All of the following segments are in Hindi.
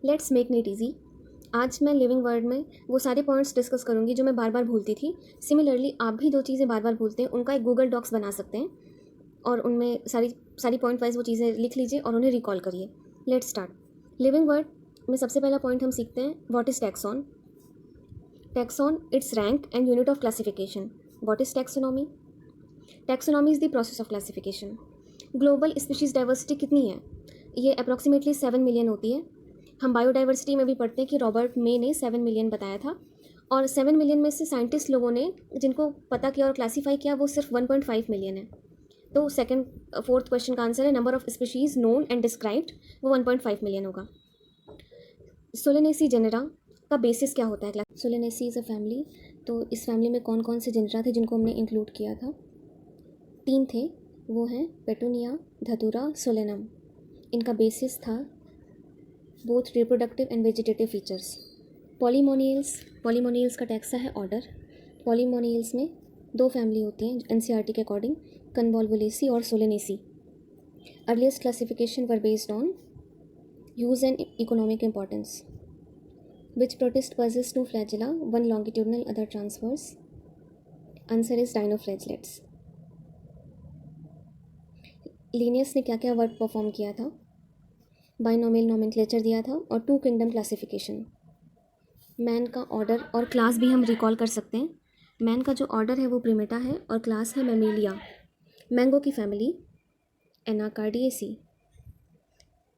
Let's make it easy. आज मैं लिविंग वर्ड में वो सारे पॉइंट्स डिस्कस करूँगी जो मैं बार बार भूलती थी। सिमिलरली आप भी जो चीज़ें बार बार भूलते हैं उनका एक गूगल डॉक्स बना सकते हैं और उनमें सारी सारी पॉइंट वाइज वो चीज़ें लिख लीजिए और उन्हें रिकॉल करिए। Let's start. लिविंग वर्ड में सबसे पहला पॉइंट हम सीखते हैं what is taxon. Taxon it's rank and unit of classification. What is taxonomy? Taxonomy is the process of classification. Global species diversity कितनी है? ये अप्रॉक्सीमेटली 7 मिलियन होती है। हम बायोडाइवर्सिटी में भी पढ़ते हैं कि रॉबर्ट मे ने 7 मिलियन बताया था और 7 मिलियन में से साइंटिस्ट लोगों ने जिनको पता किया और क्लासीफाई किया वो सिर्फ 1.5 मिलियन है। तो सेकंड फोर्थ क्वेश्चन का आंसर है number of species known and described, वो 1.5 मिलियन होगा। सोलेनेसी जेनेरा का बेसिस क्या होता है? Solanaceae is a family. तो इस फैमिली में कौन कौन से जेनेरा थे जिनको हमने इंक्लूड किया था? 3 थे, वो हैं पेटूनिया, धतूरा, सोलेनम। इनका बेसिस था both reproductive and vegetative features. Polemoniales का टैक्सा है ऑर्डर। पॉलीमोनियल्स में 2 फैमिली होती हैं एनसीईआरटी के अकॉर्डिंग, कन्वॉल्वुलेसी और Solanaceae. Earliest classification were based on use and economic importance. Which protist possess 2 flagella, one longitudinal other transverse? Answer is dinoflagellates. Linnaeus ने क्या क्या वर्क परफॉर्म किया था? बाइनोमियल नोमेनक्लेचर दिया था और 2 किंगडम क्लासिफिकेशन। मैन का ऑर्डर और क्लास भी हम रिकॉल कर सकते हैं। मैन का जो ऑर्डर है वो प्रिमेटा है और क्लास है मैमेलिया। मैंगो की family Anacardiaceae.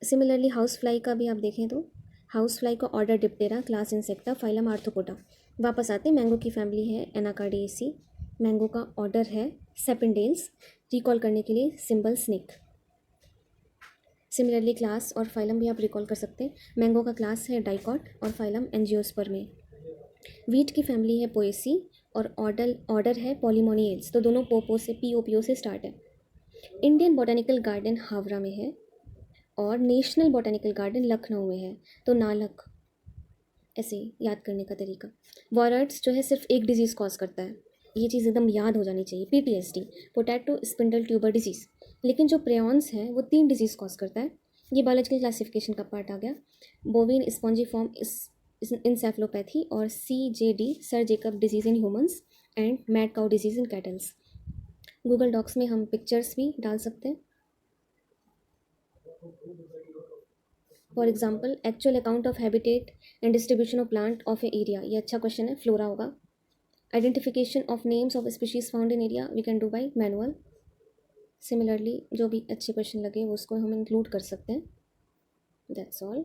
Similarly house fly का भी आप देखें तो हाउस फ्लाई का order Diptera, class insecta, phylum arthropoda. वापस आते हैं, मैंगो की फैमिली है एनाकार्डिएसी। मैंगो का ऑर्डर है सेपेंडेल्स। रिकॉल करने के लिए सिंबल स्नेक। सिमिलरली क्लास और फाइलम भी आप रिकॉल कर सकते हैं। मैंगो का क्लास है डाइकॉट और फाइलम एंजियोस्पर्मे। वीट की फैमिली है पोएसी और ऑर्डर है पॉलीमोनियल्स। तो दोनों पोपो से POPO से स्टार्ट है। इंडियन बोटेनिकल गार्डन हावड़ा में है और नेशनल बोटेनिकल गार्डन लखनऊ में है। तो नालक, ऐसे याद करने का तरीका। वॉरट्स जो है सिर्फ एक डिजीज़ कॉज करता है, ये चीज़ एकदम याद हो जानी चाहिए। PTSD, potato spindle tuber disease. लेकिन जो प्रेयॉन्स हैं वो 3 डिजीज़ कॉज करता है। ये बायोलॉजिकल क्लासिफिकेशन का पार्ट आ गया। बोविन स्पॉन्जीफॉर्म इंसेफ्लोपैथी और CJD sir Jakob disease in humans and mad cow disease in cattles. Google Docs में हम पिक्चर्स भी डाल सकते हैं। For example actual account of habitat and distribution of plant of a area, ये अच्छा क्वेश्चन है, फ्लोरा होगा। Identification of names of species found in area we can do by manual. Similarly जो भी अच्छे क्वेश्चन लगे वो उसको हम इंक्लूड कर सकते हैं। That's all.